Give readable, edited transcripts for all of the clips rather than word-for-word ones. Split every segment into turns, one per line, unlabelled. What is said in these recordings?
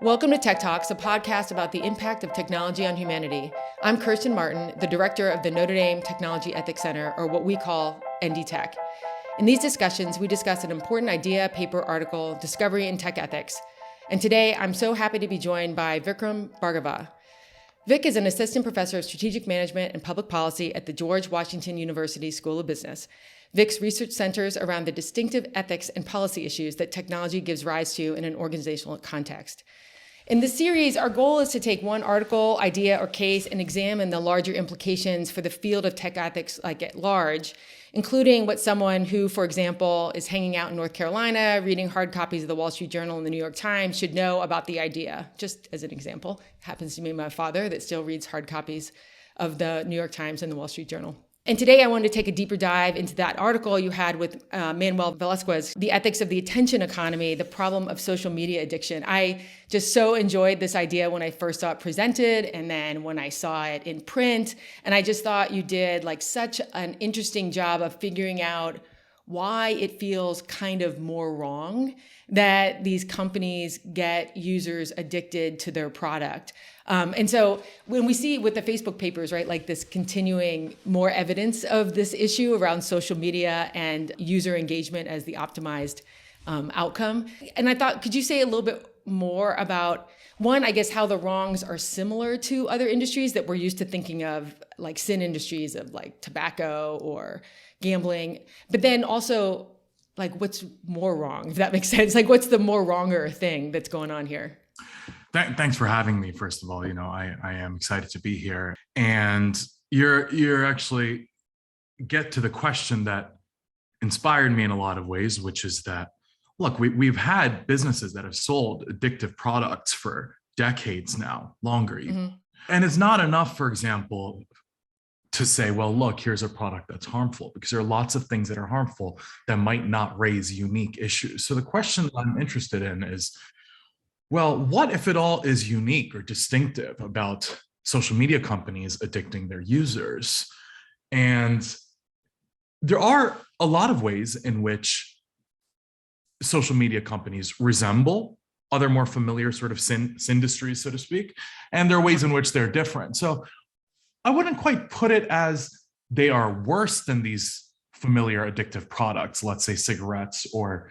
Welcome to TEC Talks, a podcast about the impact of technology on humanity. I'm Kirsten Martin, the director of the Notre Dame Technology Ethics Center, or what we call ND-Tech. In these discussions, we discuss an important idea, paper, article, discovery in tech ethics. And today, I'm so happy to be joined by Vikram Bhargava. Vic is an assistant professor of strategic management and public policy at the George Washington University School of Business. Vic's research centers around the distinctive ethics and policy issues that technology gives rise to in an organizational context. In this series, our goal is to take one article, idea, or case and examine the larger implications for the field of tech ethics at large, including what someone who, for example, is hanging out in North Carolina, reading hard copies of the Wall Street Journal and the New York Times should know about the idea. Just as an example, it happens to be my father that still reads hard copies of the New York Times and the Wall Street Journal. And today I wanted to take a deeper dive into that article you had with Manuel Velasquez, The Ethics of the Attention Economy, the Problem of Social Media Addiction. I just so enjoyed this idea when I first saw it presented and then when I saw it in print. And I just thought you did such an interesting job of figuring out why it feels kind of more wrong that these companies get users addicted to their product. And so when we see with the Facebook papers, right, this continuing more evidence of this issue around social media and user engagement as the optimized outcome. And I thought, could you say a little bit more about, one, I guess, how the wrongs are similar to other industries that we're used to thinking of, like sin industries of tobacco or gambling, but then also what's more wrong, if that makes sense? What's the more wronger thing that's going on here?
Thanks for having me. First of all, I am excited to be here, and you're actually get to the question that inspired me in a lot of ways, which is that, look, we've had businesses that have sold addictive products for decades now, longer even. Mm-hmm. And it's not enough, for example, to say, well, look, here's a product that's harmful, because there are lots of things that are harmful that might not raise unique issues. So the question that I'm interested in is, well, what if it all is unique or distinctive about social media companies addicting their users? And there are a lot of ways in which social media companies resemble other more familiar sort of sin industries, so to speak. And there are ways in which they're different. So I wouldn't quite put it as they are worse than these familiar addictive products, let's say cigarettes or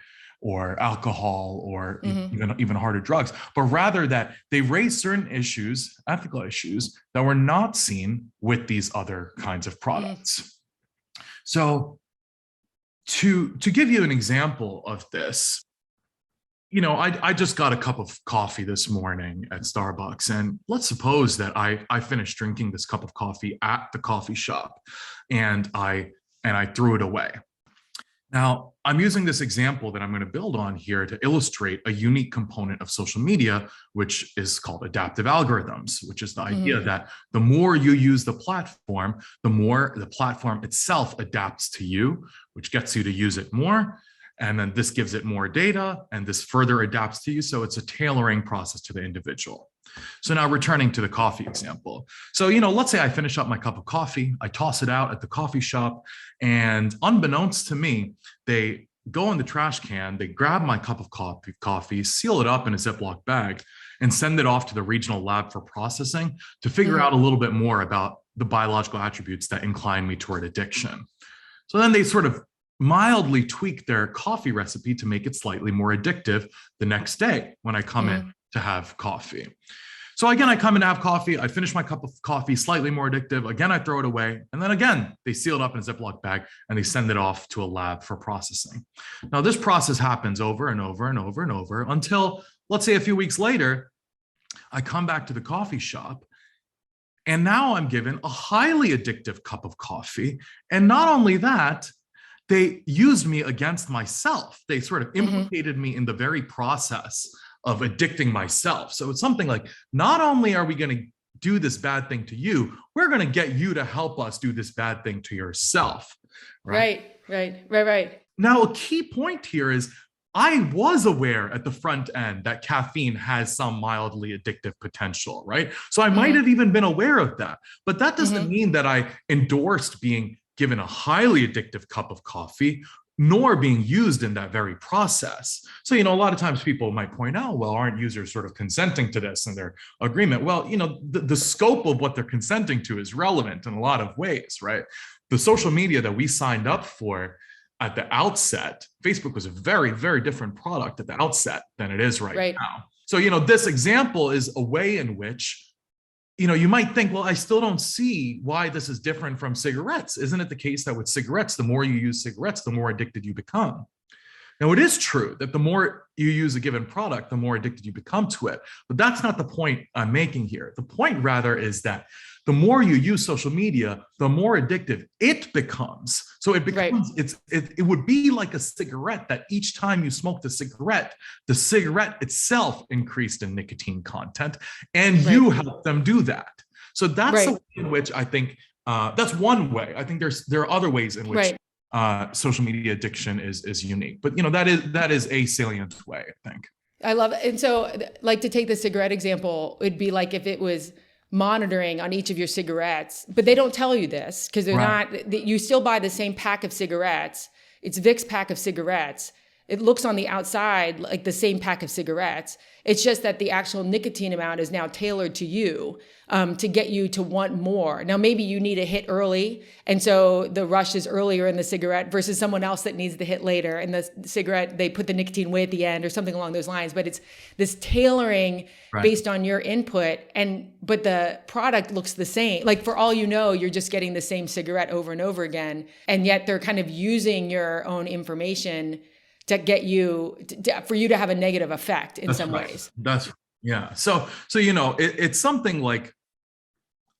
alcohol or even harder drugs, but rather that they raise certain issues, ethical issues, that were not seen with these other kinds of products. So to give you an example of this, I just got a cup of coffee this morning at Starbucks, and let's suppose that I finished drinking this cup of coffee at the coffee shop and I threw it away. Now, I'm using this example that I'm going to build on here to illustrate a unique component of social media, which is called adaptive algorithms, which is the idea that the more you use the platform, the more the platform itself adapts to you, which gets you to use it more. And then this gives it more data, and this further adapts to you. So it's a tailoring process to the individual. So now returning to the coffee example. So, let's say I finish up my cup of coffee, I toss it out at the coffee shop, and unbeknownst to me, they go in the trash can, they grab my cup of coffee, seal it up in a Ziploc bag, and send it off to the regional lab for processing to figure out a little bit more about the biological attributes that incline me toward addiction. So then they sort of mildly tweak their coffee recipe to make it slightly more addictive the next day when I come in to have coffee. So again, I come in to have coffee, I finish my cup of coffee, slightly more addictive. Again, I throw it away. And then again, they seal it up in a Ziploc bag and they send it off to a lab for processing. Now, this process happens over and over and over and over until, let's say, a few weeks later, I come back to the coffee shop, and now I'm given a highly addictive cup of coffee. And not only that, they used me against myself. They sort of implicated me in the very process of addicting myself. So it's something like, not only are we going to do this bad thing to you, we're going to get you to help us do this bad thing to yourself.
Right.
Now, a key point here is I was aware at the front end that caffeine has some mildly addictive potential, right? So I might have even been aware of that, but that doesn't mean that I endorsed being given a highly addictive cup of coffee nor being used in that very process. So, a lot of times people might point out, well, aren't users sort of consenting to this in their agreement? Well, the scope of what they're consenting to is relevant in a lot of ways, right? The social media that we signed up for at the outset, Facebook was a very, very different product at the outset than it is right now. So, this example is a way in which you might think, well, I still don't see why this is different from cigarettes. Isn't it the case that with cigarettes, the more you use cigarettes, the more addicted you become? Now, it is true that the more you use a given product, the more addicted you become to it. But that's not the point I'm making here. The point rather is that the more you use social media, the more addictive it becomes. So it becomes, it would be like a cigarette that each time you smoked a cigarette, the cigarette itself increased in nicotine content, and you help them do that. So that's the way in which I think, that's one way. I think there are other ways in which social media addiction is unique, but that is a salient way, I think.
I love it. And so, like, to take the cigarette example, it'd be like if it was monitoring on each of your cigarettes, but they don't tell you this because they're not, you still buy the same pack of cigarettes. It's Vic's pack of cigarettes. It looks on the outside like the same pack of cigarettes. It's just that the actual nicotine amount is now tailored to you, to get you to want more. Now, maybe you need a hit early, and so the rush is earlier in the cigarette versus someone else that needs the hit later. And the cigarette, they put the nicotine way at the end or something along those lines. But it's this tailoring based on your input, but the product looks the same. Like, for all you know, you're just getting the same cigarette over and over again, and yet they're kind of using your own information to get you, for you to have a negative effect in some ways.
So it's something like,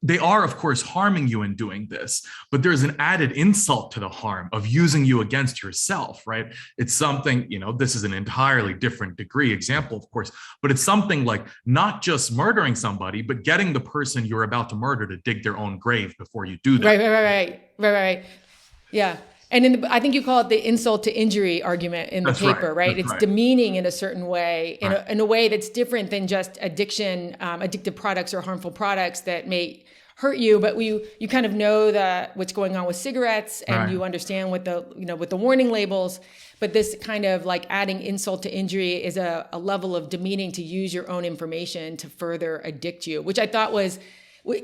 they are, of course, harming you in doing this, but there's an added insult to the harm of using you against yourself, right? It's something, this is an entirely different degree example, of course, but it's something like not just murdering somebody, but getting the person you're about to murder to dig their own grave before you do that.
Right. Yeah. And I think you call it the insult to injury argument in the paper, right? It's demeaning in a certain way, in a way that's different than just addiction, addictive products or harmful products that may hurt you, but you kind of know what's going on with cigarettes, and you understand with the warning labels. But this kind of like adding insult to injury is a level of demeaning to use your own information to further addict you, which I thought was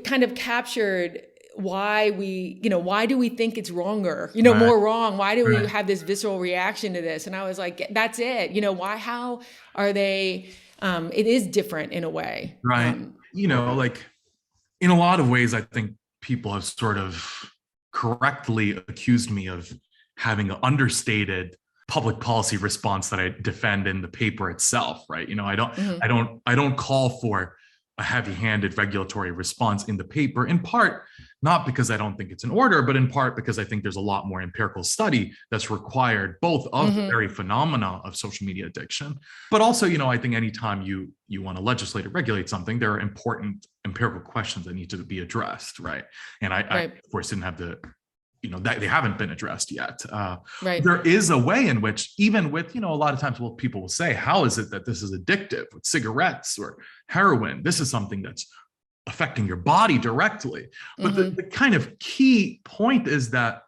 kind of captured why do we think it's wronger, more wrong? Why do we have this visceral reaction to this? And I was like, that's it. How are they, it is different in a way.
Right. Like, in a lot of ways, I think people have sort of correctly accused me of having an understated public policy response that I defend in the paper itself, right? I don't call for a heavy-handed regulatory response in the paper, in part, not because I don't think it's in order, but in part because I think there's a lot more empirical study that's required, both of the very phenomena of social media addiction, but also, I think anytime you want to legislate or regulate something, there are important empirical questions that need to be addressed, right? And I of course, didn't have they haven't been addressed yet. There is a way in which, even with, a lot of times people will say, how is it that this is addictive with cigarettes or heroin? This is something that's affecting your body directly. But the kind of key point is that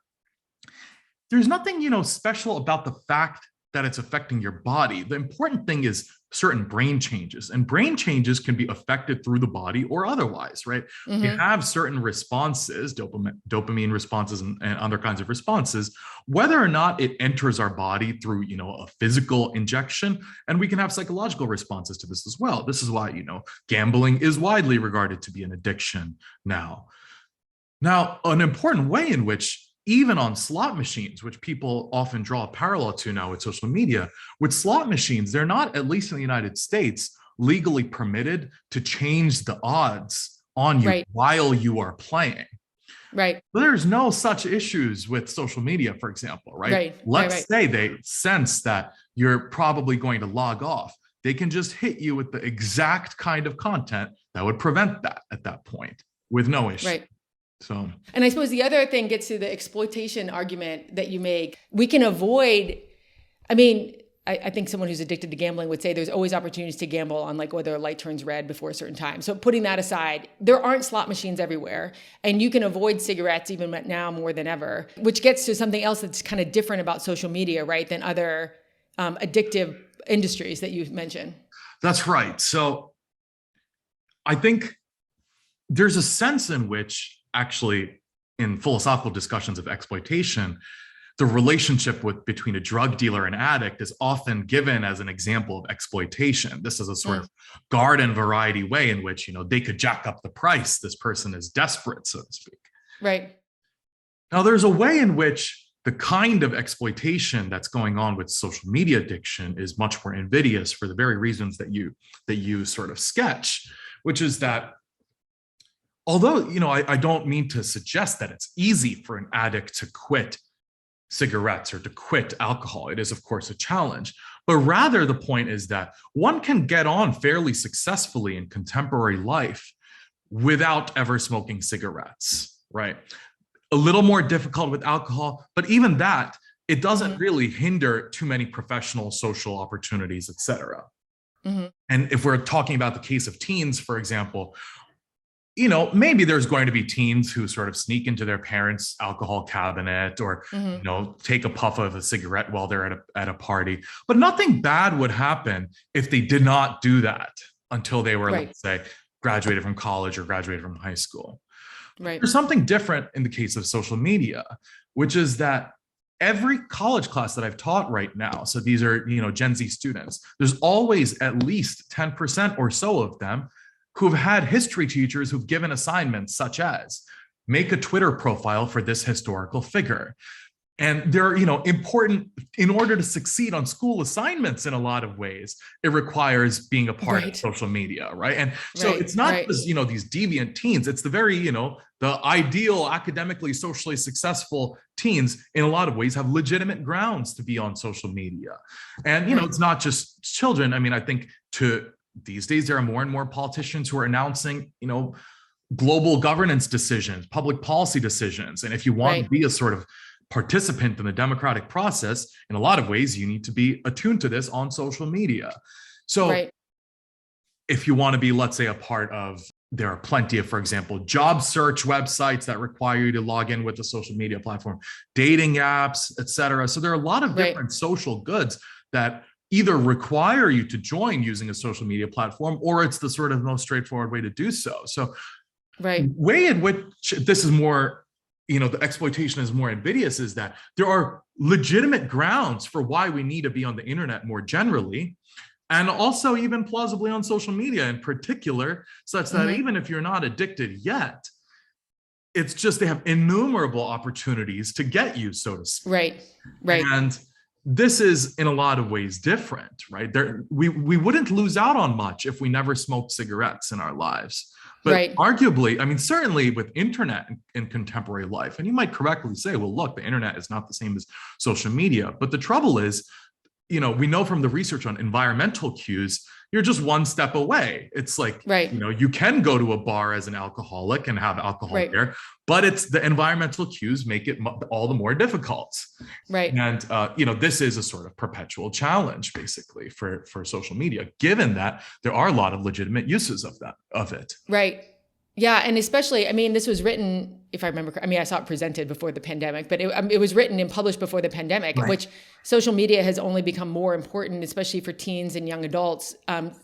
there's nothing, special about the fact that it's affecting your body. The important thing is certain brain changes, and brain changes can be affected through the body or otherwise, right? We have certain responses, dopamine responses and other kinds of responses, whether or not it enters our body through, a physical injection, and we can have psychological responses to this as well. This is why, gambling is widely regarded to be an addiction now. Now, an important way in which, even on slot machines, which people often draw a parallel to now with social media, with slot machines, they're not, at least in the United States, legally permitted to change the odds on you while you are playing. But there's no such issues with social media, for example, right? Let's say they sense that you're probably going to log off. They can just hit you with the exact kind of content that would prevent that at that point with no issue. So,
and I suppose the other thing gets to the exploitation argument that you make. We can avoid, I think someone who's addicted to gambling would say there's always opportunities to gamble on like whether a light turns red before a certain time. So putting that aside, there aren't slot machines everywhere, and you can avoid cigarettes even now more than ever, which gets to something else that's kind of different about social media, right, than other addictive industries that you mentioned.
That's right. So I think there's a sense in which actually in philosophical discussions of exploitation, the relationship between a drug dealer and addict is often given as an example of exploitation. This is a sort of garden variety way in which, they could jack up the price. This person is desperate, so to speak.
Right.
Now, there's a way in which the kind of exploitation that's going on with social media addiction is much more invidious for the very reasons that you sort of sketch, which is that although, I don't mean to suggest that it's easy for an addict to quit cigarettes or to quit alcohol. It is, of course, a challenge. But rather, the point is that one can get on fairly successfully in contemporary life without ever smoking cigarettes, right? A little more difficult with alcohol, but even that, it doesn't really hinder too many professional, social opportunities, et cetera. Mm-hmm. And if we're talking about the case of teens, for example, maybe there's going to be teens who sort of sneak into their parents' alcohol cabinet or, take a puff of a cigarette while they're at a party. But nothing bad would happen if they did not do that until they were, let's say, graduated from college or graduated from high school. Right. There's something different in the case of social media, which is that every college class that I've taught right now, so these are, Gen Z students, there's always at least 10% or so of them who've had history teachers who've given assignments such as make a Twitter profile for this historical figure. And they're, important in order to succeed on school assignments in a lot of ways, it requires being a part of social media, right? And so it's not just, these deviant teens, it's the very, the ideal academically, socially successful teens in a lot of ways have legitimate grounds to be on social media. And, it's not just children. I mean, I think these days, there are more and more politicians who are announcing, global governance decisions, public policy decisions. And if you want to be a sort of participant in the democratic process, in a lot of ways, you need to be attuned to this on social media. So if you want to be, let's say, a part of, there are plenty of, for example, job search websites that require you to log in with the social media platform, dating apps, et cetera. So there are a lot of different social goods that either require you to join using a social media platform, or it's the sort of most straightforward way to do so. So way in which this is more, the exploitation is more invidious is that there are legitimate grounds for why we need to be on the internet more generally, and also even plausibly on social media in particular, such that even if you're not addicted yet, it's just they have innumerable opportunities to get you, so to speak. Right. And this is in a lot of ways different, right? We wouldn't lose out on much if we never smoked cigarettes in our lives. But arguably, I mean, certainly with internet in contemporary life, and you might correctly say, well, look, the internet is not the same as social media. But the trouble is, we know from the research on environmental cues, you're just one step away. It's like, you can go to a bar as an alcoholic and have alcohol there, but it's the environmental cues make it all the more difficult. And, this is a sort of perpetual challenge, basically, for social media, given that there are a lot of legitimate uses of it.
Yeah. And especially, I mean, this was written, if I remember, I saw it presented before the pandemic, but it was written and published before the pandemic, which social media has only become more important, especially for teens and young adults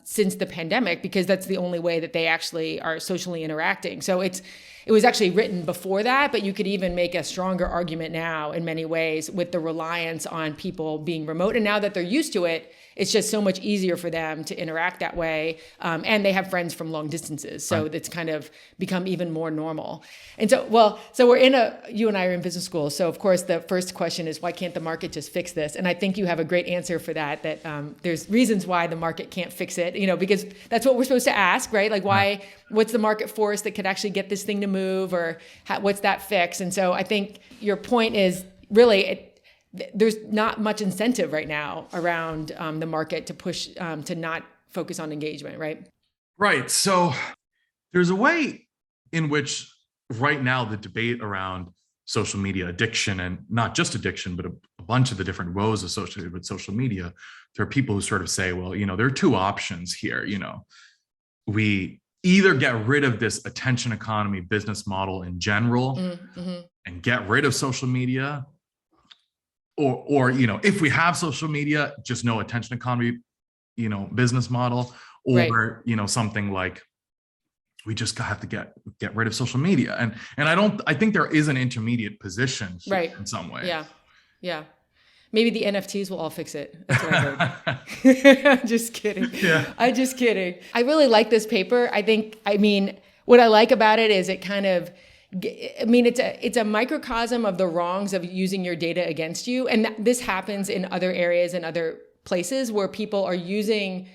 since the pandemic, because that's the only way that they actually are socially interacting. So it was actually written before that, but you could even make a stronger argument now in many ways with the reliance on people being remote. And now that they're used to it, it's just so much easier for them to interact that way. And they have friends from long distances. So it's kind of become even more normal. And so you and I are in business school. So of course, the first question is, why can't the market just fix this? And I think you have a great answer for that there's reasons why the market can't fix it, because that's what we're supposed to ask, right? Like what's the market force that could actually get this thing to move, or what's that fix? And so I think your point is really, there's not much incentive right now around the market to push to not focus on engagement, right?
Right. So there's a way in which right now the debate around social media addiction, and not just addiction, but a bunch of the different woes associated with social media, there are people who sort of say, well, there are two options here. We either get rid of this attention economy business model in general and get rid of social media, or if we have social media, just no attention economy, business model, or something like we just have to get rid of social media. And I think there is an intermediate position here in some ways.
Yeah. Maybe the NFTs will all fix it. That's what I heard. I'm just kidding.
Yeah.
I'm just kidding. I really like this paper. What I like about it is it kind of, it's a microcosm of the wrongs of using your data against you. And this happens in other areas and other places where people are using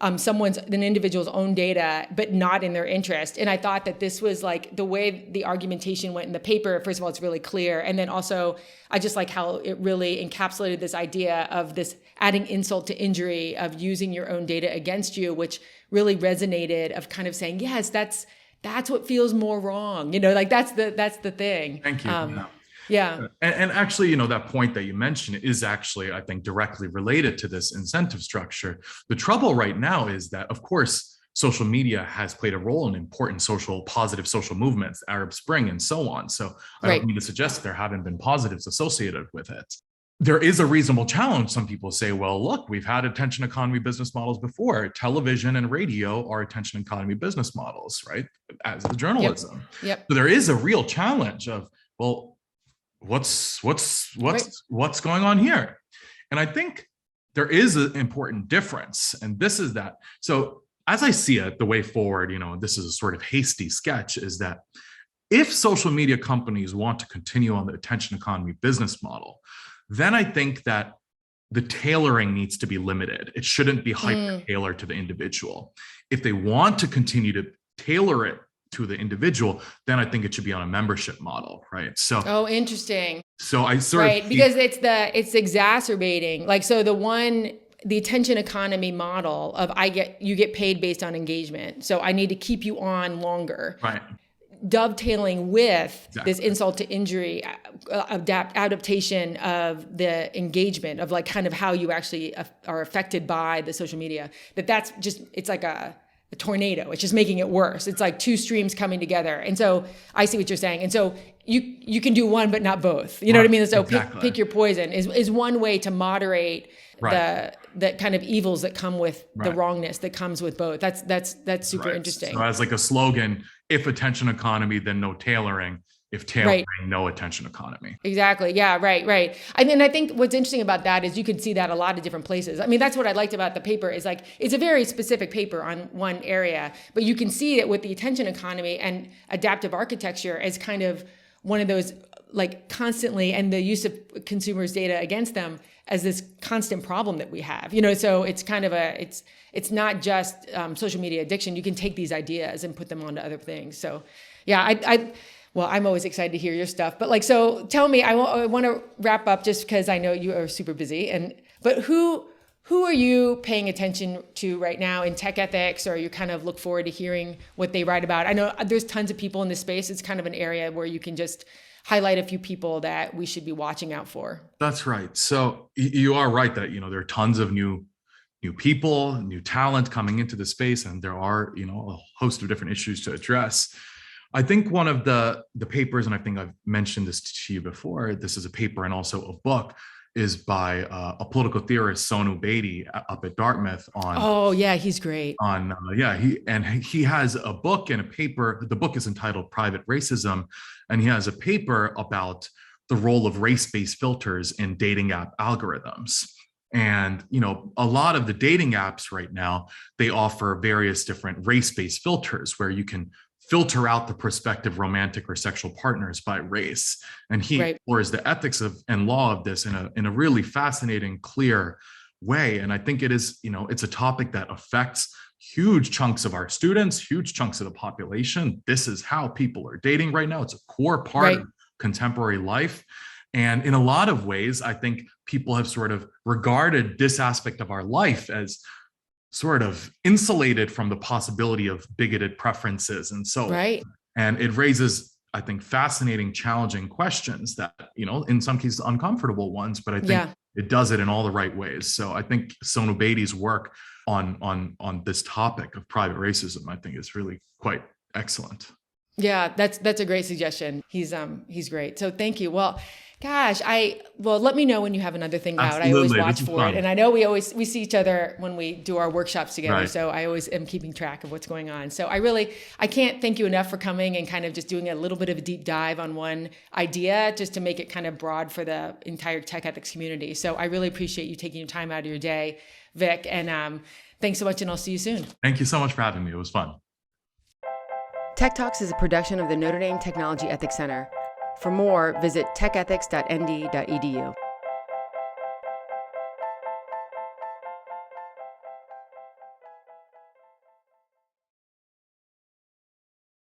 an individual's own data, but not in their interest. And I thought that this was like the way the argumentation went in the paper. First of all, it's really clear. And then also, I just like how it really encapsulated this idea of this adding insult to injury of using your own data against you, which really resonated of kind of saying, yes, that's what feels more wrong. That's the thing.
Thank you.
Yeah.
And actually, that point that you mentioned is actually, I think, directly related to this incentive structure. The trouble right now is that, of course, social media has played a role in important positive social movements, Arab Spring and so on. So I don't mean to suggest that there haven't been positives associated with it. There is a reasonable challenge. Some people say, well, look, we've had attention economy business models before. Television and radio are attention economy business models, right? As is journalism.
Yep.
So there is a real challenge of, well, what's going on here? And I think there is an important difference. And this is that. So as I see it, the way forward, this is a sort of hasty sketch, is that if social media companies want to continue on the attention economy business model, then I think that the tailoring needs to be limited. It shouldn't be hyper-tailored to the individual. If they want to continue to tailor it to the individual, then I think it should be on a membership model, right? So,
interesting.
So I sort of
because it's exacerbating. The attention economy model of you get paid based on engagement, so I need to keep you on longer.
Right.
Dovetailing with this insult to injury adaptation of the engagement of like kind of how you actually are affected by the social media. That's just, it's like a tornado. It's just making it worse. It's like two streams coming together. And so I see what you're saying. And so you can do one, but not both. You know what I mean? So pick your poison is one way to moderate the kind of evils that come with the wrongness that comes with both. That's super interesting.
So as like a slogan, if attention economy, then no tailoring. If tailoring, no attention economy.
Exactly. Yeah, right. And then I think what's interesting about that is you can see that a lot of different places. I mean, that's what I liked about the paper is like, it's a very specific paper on one area, but you can see it with the attention economy and adaptive architecture as kind of one of those like constantly, and the use of consumers' data against them as this constant problem that we have, so it's kind of it's not just social media addiction. You can take these ideas and put them onto other things. So yeah, well, I'm always excited to hear your stuff, but so tell me, I want to wrap up just because I know you are super busy, but who are you paying attention to right now in tech ethics, or you kind of look forward to hearing what they write about? I know there's tons of people in this space. It's kind of an area where you can just highlight a few people that we should be watching out for.
That's right. So you are right that, there are tons of new people, new talent coming into the space, and there are, a host of different issues to address. I think one of the papers, and I think I've mentioned this to you before, this is a paper and also a book, is by a political theorist, Sonu Beatty, up at Dartmouth on.
Oh yeah, he's great.
He has a book and a paper. The book is entitled Private Racism, and he has a paper about the role of race-based filters in dating app algorithms. And, a lot of the dating apps right now, they offer various different race-based filters where you can filter out the prospective romantic or sexual partners by race. And he explores the ethics and law of this in a really fascinating, clear way. And I think it is, it's a topic that affects huge chunks of our students, huge chunks of the population. This is how people are dating right now. It's a core part of contemporary life. And in a lot of ways, I think people have sort of regarded this aspect of our life as sort of insulated from the possibility of bigoted preferences and so on. And it raises I think, fascinating, challenging questions that, in some cases, uncomfortable ones, but I think it does it in all the right ways. So I think Sonu Bedi's work on this topic of private racism, I think, is really quite excellent.
Yeah, that's a great suggestion. He's great. So thank you. Well, gosh, let me know when you have another thing out. I always watch for it. And I know we see each other when we do our workshops together. Right. So I always am keeping track of what's going on. So I can't thank you enough for coming and kind of just doing a little bit of a deep dive on one idea, just to make it kind of broad for the entire tech ethics community. So I really appreciate you taking your time out of your day, Vic. And thanks so much, and I'll see you soon.
Thank you so much for having me. It was fun.
TEC Talks is a production of the Notre Dame Technology Ethics Center. For more, visit techethics.nd.edu.